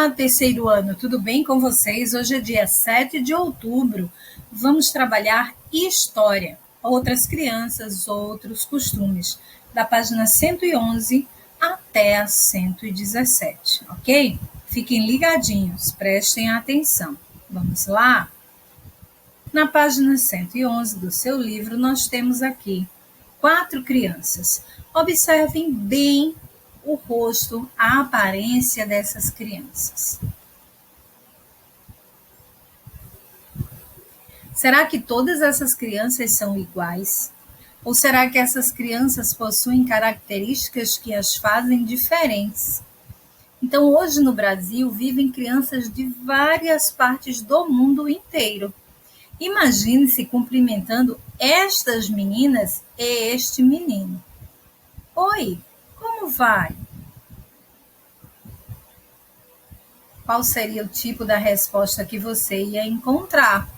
Olá, terceiro ano, tudo bem com vocês? Hoje é dia 7 de outubro. Vamos trabalhar história, outras crianças, outros costumes, da página 111 até a 117, ok? Fiquem ligadinhos, prestem atenção. Vamos lá? Na página 111 do seu livro, nós temos aqui 4 crianças. Observem bem o rosto, a aparência dessas crianças. Será que todas essas crianças são iguais? Ou será que essas crianças possuem características que as fazem diferentes? Então, hoje no Brasil, vivem crianças de várias partes do mundo inteiro. Imagine-se cumprimentando estas meninas e este menino. Oi, como vai? Qual seria o tipo da resposta que você ia encontrar?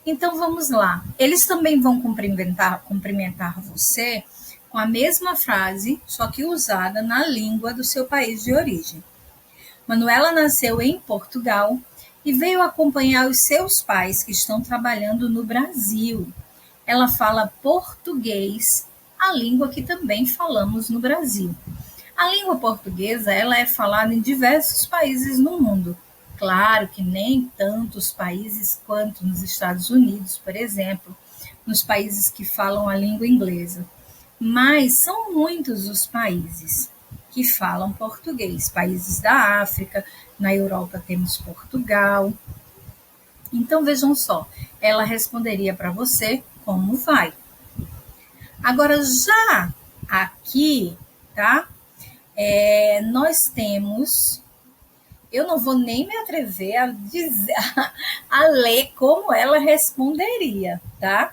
Então vamos lá. Eles também vão cumprimentar você com a mesma frase, só que usada na língua do seu país de origem. Manuela nasceu em Portugal e veio acompanhar os seus pais que estão trabalhando no Brasil. Ela fala português, a língua que também falamos no Brasil. A língua portuguesa ela é falada em diversos países no mundo. Claro que nem tantos países quanto nos Estados Unidos, por exemplo, nos países que falam a língua inglesa. Mas são muitos os países que falam português. Países da África, na Europa temos Portugal. Então vejam só, ela responderia para você como vai. Agora já aqui, tá? Nós temos, eu não vou nem me atrever a dizer, a ler como ela responderia, tá?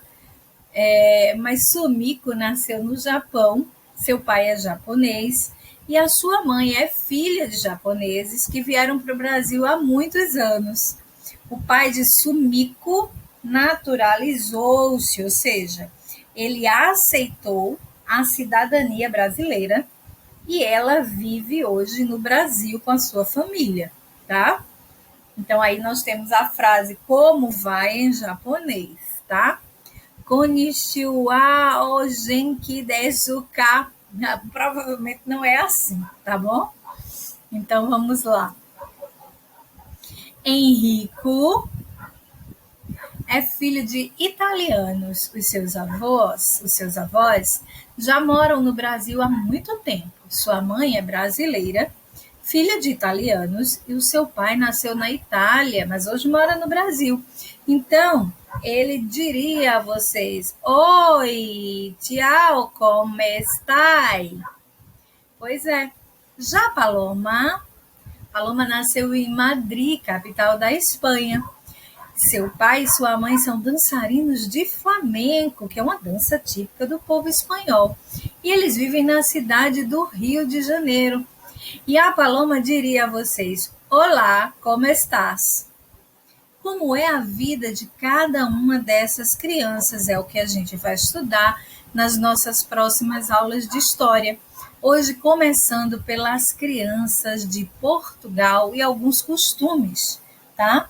Mas Sumiko nasceu no Japão, seu pai é japonês e a sua mãe é filha de japoneses que vieram para o Brasil há muitos anos. O pai de Sumiko naturalizou-se, ou seja, ele aceitou a cidadania brasileira e ela vive hoje no Brasil com a sua família, tá? Então, aí nós temos a frase como vai em japonês, tá? Konnichiwa o genki desu ka? Provavelmente não é assim, tá bom? Então, vamos lá. Henrico é filho de italianos. Os seus avós, já moram no Brasil há muito tempo. Sua mãe é brasileira, filha de italianos, e o seu pai nasceu na Itália, mas hoje mora no Brasil. Então, ele diria a vocês: Oi, ciao, come stai? Pois é. Já Paloma nasceu em Madrid, capital da Espanha. Seu pai e sua mãe são dançarinos de flamenco, que é uma dança típica do povo espanhol. E eles vivem na cidade do Rio de Janeiro. E a Paloma diria a vocês: Olá, como estás? Como é a vida de cada uma dessas crianças? É o que a gente vai estudar nas nossas próximas aulas de história. Hoje, começando pelas crianças de Portugal e alguns costumes, tá?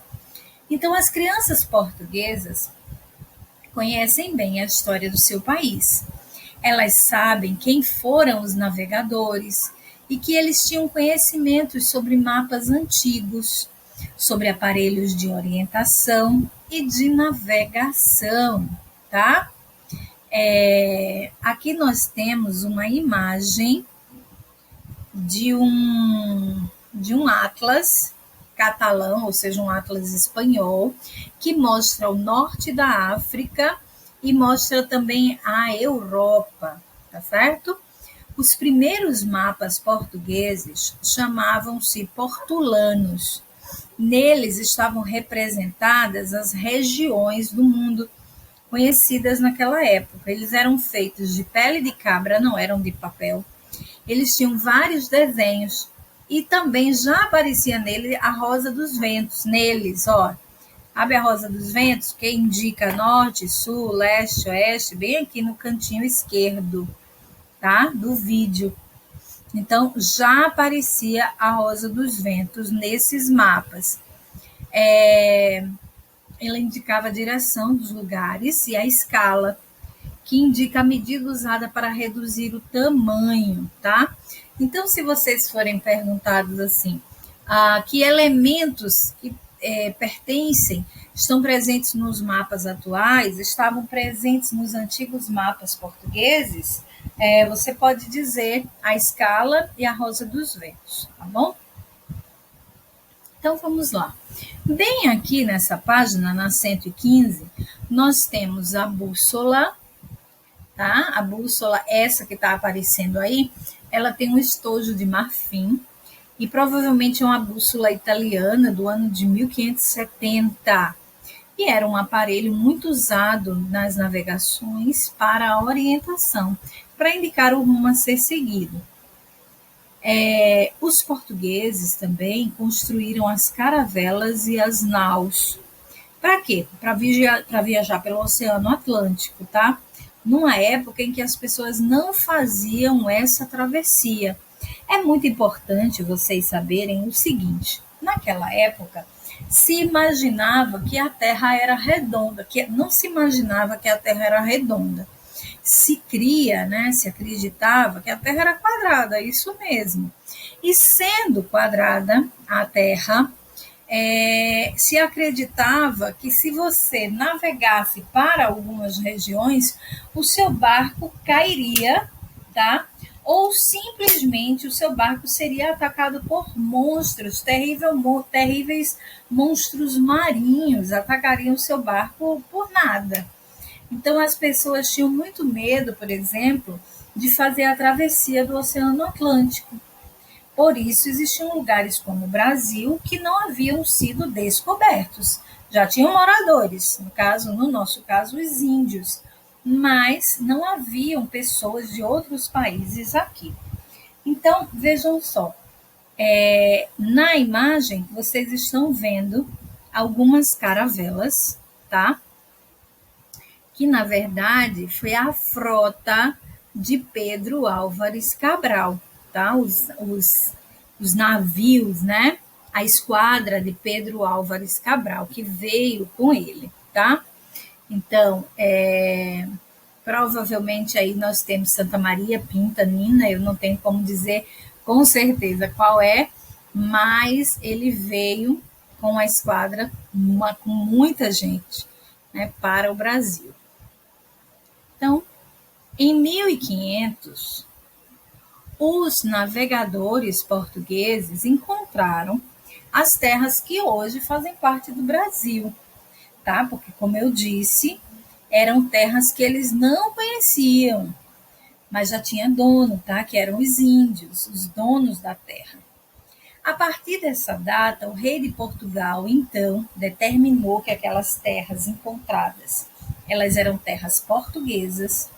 Então, as crianças portuguesas conhecem bem a história do seu país. Elas sabem quem foram os navegadores e que eles tinham conhecimentos sobre mapas antigos, sobre aparelhos de orientação e de navegação, tá? Aqui nós temos uma imagem de um atlas catalão, ou seja, um atlas espanhol, que mostra o norte da África e mostra também a Europa, tá certo? Os primeiros mapas portugueses chamavam-se portulanos. Neles estavam representadas as regiões do mundo conhecidas naquela época. Eles eram feitos de pele de cabra, não eram de papel. Eles tinham vários desenhos e também já aparecia nele a rosa dos ventos. Neles, ó, sabe a rosa dos ventos, que indica norte, sul, leste, oeste, bem aqui no cantinho esquerdo, tá? Do vídeo. Então, já aparecia a Rosa dos Ventos nesses mapas. Ela indicava a direção dos lugares e a escala, que indica a medida usada para reduzir o tamanho, tá? Então, se vocês forem perguntados assim, que elementos que pertencem, estão presentes nos mapas atuais, estavam presentes nos antigos mapas portugueses, você pode dizer a escala e a Rosa dos Ventos, tá bom? Então, vamos lá. Bem aqui nessa página, na 115, nós temos a bússola, tá? A bússola, essa que está aparecendo aí, ela tem um estojo de marfim e provavelmente é uma bússola italiana do ano de 1570. E era um aparelho muito usado nas navegações para a orientação, para indicar o rumo a ser seguido. Os portugueses também construíram as caravelas e as naus. Para quê? Para viajar pelo Oceano Atlântico, tá? Numa época em que as pessoas não faziam essa travessia. É muito importante vocês saberem o seguinte: naquela época, se imaginava que a Terra era redonda, que não se imaginava que a Terra era redonda. Se cria, né, se acreditava que a Terra era quadrada, isso mesmo. E sendo quadrada a Terra, se acreditava que se você navegasse para algumas regiões, o seu barco cairia, tá? Ou simplesmente o seu barco seria atacado por monstros, terríveis monstros marinhos, atacariam o seu barco por nada. Então as pessoas tinham muito medo, por exemplo, de fazer a travessia do Oceano Atlântico. Por isso, existiam lugares como o Brasil que não haviam sido descobertos. Já tinham moradores, no nosso caso, os índios, mas não haviam pessoas de outros países aqui. Então, vejam só, na imagem vocês estão vendo algumas caravelas, tá? Que na verdade foi a frota de Pedro Álvares Cabral, tá? Os navios, né? A esquadra de Pedro Álvares Cabral, que veio com ele, tá? Então, provavelmente aí nós temos Santa Maria, Pinta, Nina, eu não tenho como dizer com certeza qual é, mas ele veio com a esquadra, com muita gente, né, para o Brasil. Então, em 1500, os navegadores portugueses encontraram as terras que hoje fazem parte do Brasil, tá? Porque, como eu disse, eram terras que eles não conheciam, mas já tinha dono, tá? Que eram os índios, os donos da terra. A partir dessa data, o rei de Portugal, então, determinou que aquelas terras encontradas, elas eram terras portuguesas,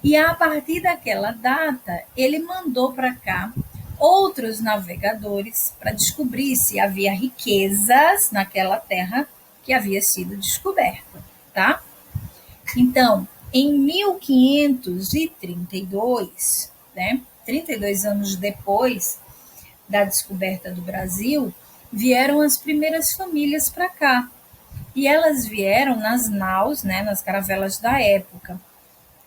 e a partir daquela data, ele mandou para cá outros navegadores para descobrir se havia riquezas naquela terra que havia sido descoberta, tá? Então, em 1532, né, 32 anos depois da descoberta do Brasil, vieram as primeiras famílias para cá. E elas vieram nas naus, né, nas caravelas da época.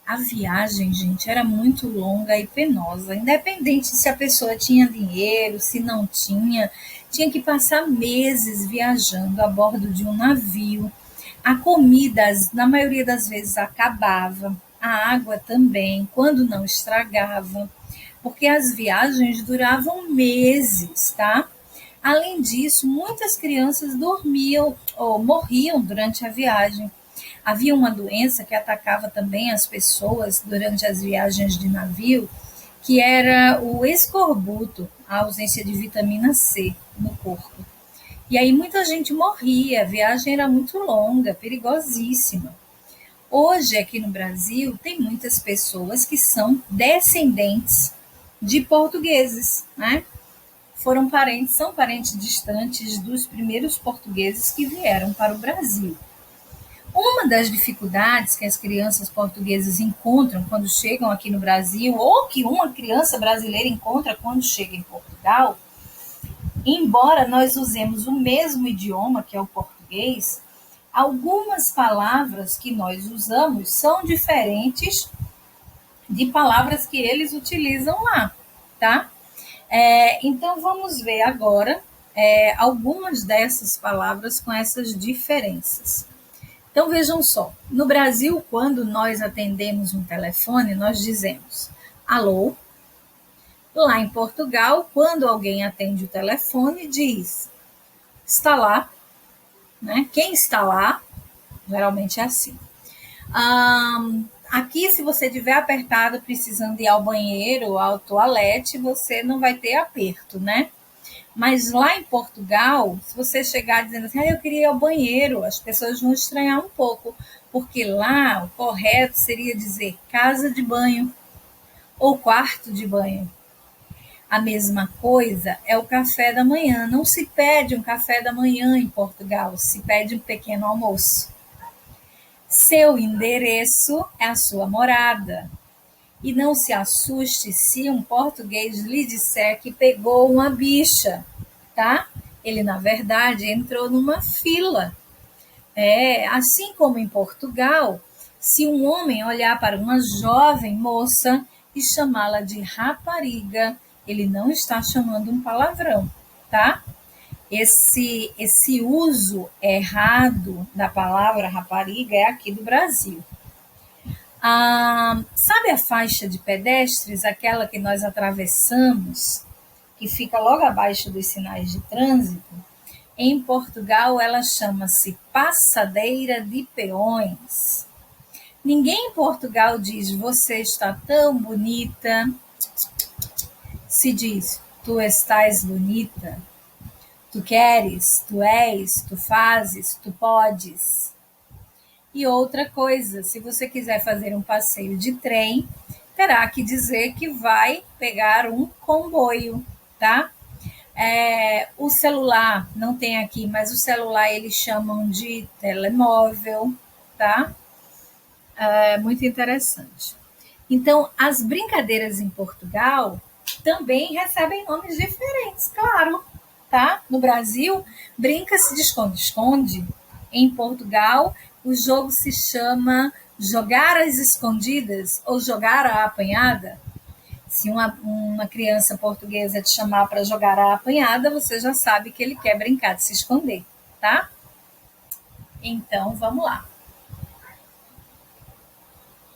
A viagem, gente, era muito longa e penosa, independente se a pessoa tinha dinheiro, se não tinha, tinha que passar meses viajando a bordo de um navio. A comida, na maioria das vezes, acabava, a água também, quando não estragava, porque as viagens duravam meses, tá? Além disso, muitas crianças dormiam ou morriam durante a viagem. Havia uma doença que atacava também as pessoas durante as viagens de navio, que era o escorbuto, a ausência de vitamina C no corpo. E aí muita gente morria, a viagem era muito longa, perigosíssima. Hoje, aqui no Brasil, tem muitas pessoas que são descendentes de portugueses, né? São parentes distantes dos primeiros portugueses que vieram para o Brasil. Uma das dificuldades que as crianças portuguesas encontram quando chegam aqui no Brasil, ou que uma criança brasileira encontra quando chega em Portugal, embora nós usemos o mesmo idioma, que é o português, algumas palavras que nós usamos são diferentes de palavras que eles utilizam lá, tá? Então, vamos ver agora algumas dessas palavras com essas diferenças. Então, vejam só, no Brasil, quando nós atendemos um telefone, nós dizemos alô. Lá em Portugal, quando alguém atende o telefone, diz está lá, né? Quem está lá, geralmente é assim. Aqui, se você tiver apertado, precisando ir ao banheiro, ao toalete, você não vai ter aperto, né? Mas lá em Portugal, se você chegar dizendo assim, eu queria ir ao banheiro, as pessoas vão estranhar um pouco, porque lá o correto seria dizer casa de banho ou quarto de banho. A mesma coisa é o café da manhã. Não se pede um café da manhã em Portugal, se pede um pequeno almoço. Seu endereço é a sua morada. E não se assuste se um português lhe disser que pegou uma bicha, tá? Ele, na verdade, entrou numa fila. Assim como em Portugal, se um homem olhar para uma jovem moça e chamá-la de rapariga, ele não está chamando um palavrão, tá? Esse uso errado da palavra rapariga é aqui do Brasil. Sabe a faixa de pedestres, aquela que nós atravessamos, que fica logo abaixo dos sinais de trânsito? Em Portugal, ela chama-se passadeira de peões. Ninguém em Portugal diz você está tão bonita. Se diz tu estás bonita. Tu queres, tu és, tu fazes, tu podes. E outra coisa, se você quiser fazer um passeio de trem, terá que dizer que vai pegar um comboio, tá? O celular, não tem aqui, mas o celular eles chamam de telemóvel, tá? É muito interessante. Então, as brincadeiras em Portugal também recebem nomes diferentes, claro, tá? No Brasil, brinca-se de esconde-esconde. Em Portugal, o jogo se chama jogar às escondidas ou jogar à apanhada. Se uma criança portuguesa te chamar para jogar à apanhada, você já sabe que ele quer brincar de se esconder, tá? Então, vamos lá.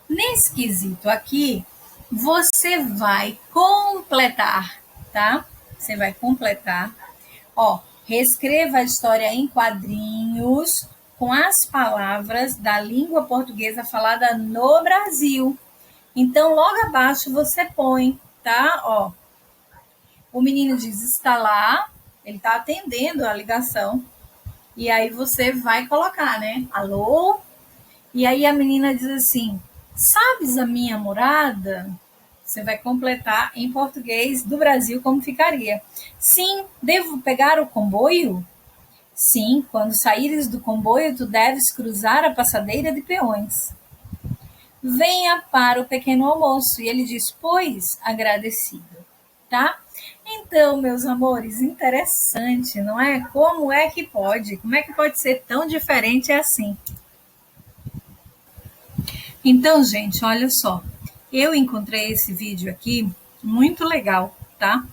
Nesse quesito aqui, você vai completar, tá? Você vai completar. Reescreva a história em quadrinhos com as palavras da língua portuguesa falada no Brasil. Então, logo abaixo você põe, tá? O menino diz, está lá, ele está atendendo a ligação. E aí você vai colocar, né? Alô? E aí a menina diz assim, sabes a minha morada? Você vai completar em português do Brasil como ficaria. Sim, devo pegar o comboio? Sim, quando saíres do comboio, tu deves cruzar a passadeira de peões. Venha para o pequeno almoço. E ele diz, pois, agradecido, tá? Então, meus amores, interessante, não é? Como é que pode? Como é que pode ser tão diferente assim? Então, gente, olha só. Eu encontrei esse vídeo aqui muito legal, tá?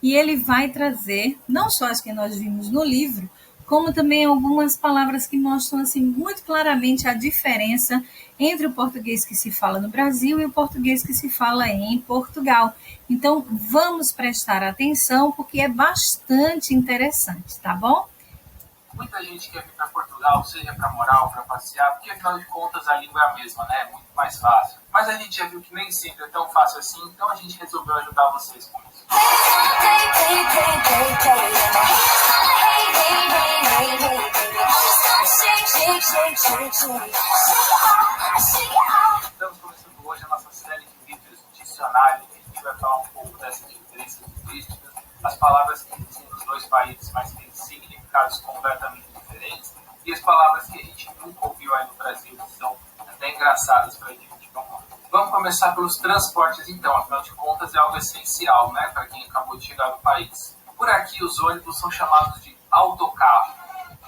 E ele vai trazer não só as que nós vimos no livro, como também algumas palavras que mostram assim muito claramente a diferença entre o português que se fala no Brasil e o português que se fala em Portugal. Então, vamos prestar atenção porque é bastante interessante, tá bom? Muita gente quer vir para Portugal, seja para morar ou para passear, porque afinal de contas a língua é a mesma, né? É muito mais fácil. Mas a gente já viu que nem sempre é tão fácil assim, então a gente resolveu ajudar vocês com isso. Estamos começando hoje a nossa série de vídeos dicionário, que a gente vai falar um pouco dessas diferenças linguísticas, as palavras que existem nos dois países, mas têm significados completamente diferentes, e as palavras que a gente nunca ouviu aí no Brasil. engraçadas pra gente. Vamos começar pelos transportes, então. Afinal de contas, é algo essencial, né, para quem acabou de chegar no país. Por aqui, os ônibus são chamados de autocarro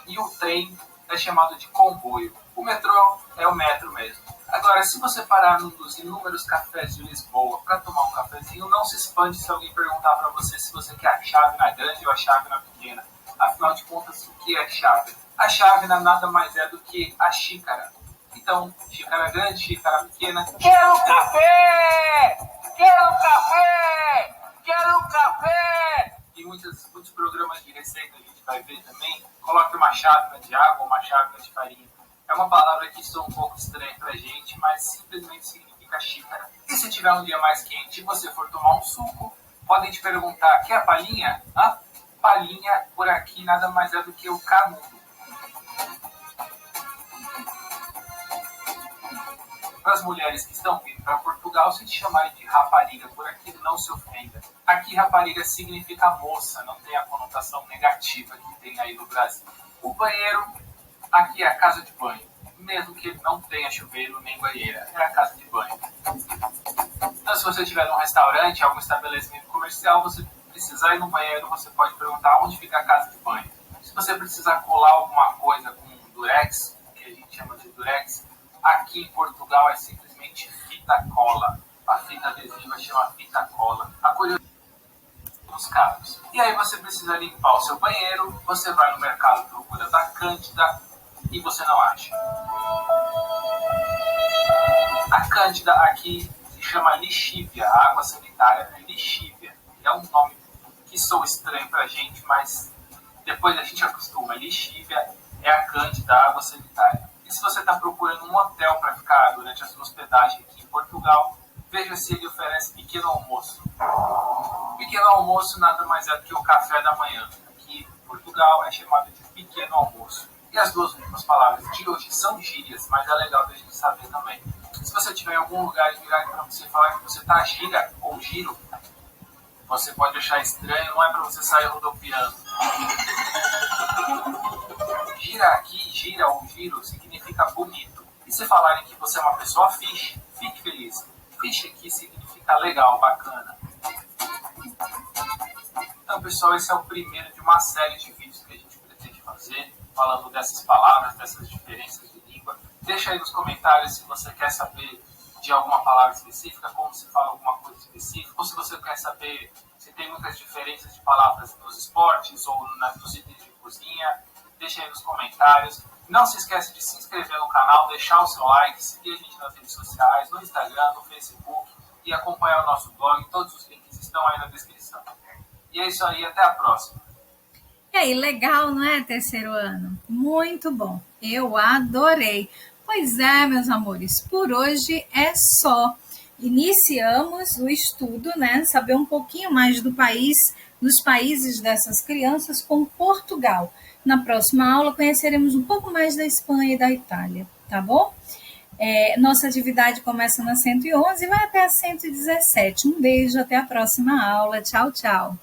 e o trem é chamado de comboio. O metrô é o metro mesmo. Agora, se você parar num dos inúmeros cafés de Lisboa para tomar um cafezinho, não se espante se alguém perguntar para você se você quer a chávena grande ou a chávena pequena. Afinal de contas, o que é chávena? A chávena nada mais é do que a xícara. Então, xícara grande, xícara pequena. Quero café! Quero café! Quero café! E muitos programas de receita a gente vai ver também. Coloque uma chávena de água, uma chávena de farinha. É uma palavra que soa um pouco estranha pra gente, mas simplesmente significa xícara. E se tiver um dia mais quente e você for tomar um suco, podem te perguntar, quer a palhinha? Palhinha, por aqui, nada mais é do que o canudo. Para as mulheres que estão vindo para Portugal, se te chamarem de rapariga por aqui, não se ofenda. Aqui, rapariga significa moça, não tem a conotação negativa que tem aí no Brasil. O banheiro, aqui é a casa de banho, mesmo que ele não tenha chuveiro nem banheira, é a casa de banho. Então, se você estiver num restaurante, algum estabelecimento comercial, você precisar ir no banheiro, você pode perguntar onde fica a casa de banho. Se você precisar colar alguma coisa com durex, que a gente chama de durex, aqui em Portugal é simplesmente fita cola. A fita adesiva chama fita cola. A curiosidade dos carros. E aí você precisa limpar o seu banheiro, você vai no mercado, procura da Cândida e você não acha. A Cândida aqui se chama lixívia. A água sanitária é lixívia. É um nome que soa estranho pra gente, mas depois a gente acostuma. Lixívia é a Cândida, a água sanitária. E se você está procurando um hotel para ficar durante a sua hospedagem aqui em Portugal, veja se ele oferece pequeno almoço. Pequeno almoço nada mais é do que o café da manhã. Aqui em Portugal é chamado de pequeno almoço. E as duas últimas palavras de hoje são gírias, mas é legal da gente saber também. Se você estiver em algum lugar e virar para você falar que você está gira ou giro, você pode achar estranho, não é para você sair rodopiando. Gira aqui, gira ou giro significa bonito. E se falarem que você é uma pessoa fixe, fique feliz. Fixe aqui significa legal, bacana. Então, pessoal, esse é o primeiro de uma série de vídeos que a gente pretende fazer, falando dessas palavras, dessas diferenças de língua. Deixa aí nos comentários se você quer saber de alguma palavra específica, como se fala alguma coisa específica, ou se você quer saber se tem muitas diferenças de palavras nos esportes ou nos itens de cozinha. Deixa aí nos comentários. Não se esqueça de se inscrever no canal, deixar o seu like, seguir a gente nas redes sociais, no Instagram, no Facebook e acompanhar o nosso blog. Todos os links estão aí na descrição. E é isso aí, até a próxima. E aí, legal, não é, terceiro ano? Muito bom, eu adorei. Pois é, meus amores, por hoje é só. Iniciamos o estudo, né? Saber um pouquinho mais do país, dos países dessas crianças com Portugal. Na próxima aula conheceremos um pouco mais da Espanha e da Itália, tá bom? Nossa atividade começa na 111 e vai até a 117. Um beijo, até a próxima aula. Tchau, tchau.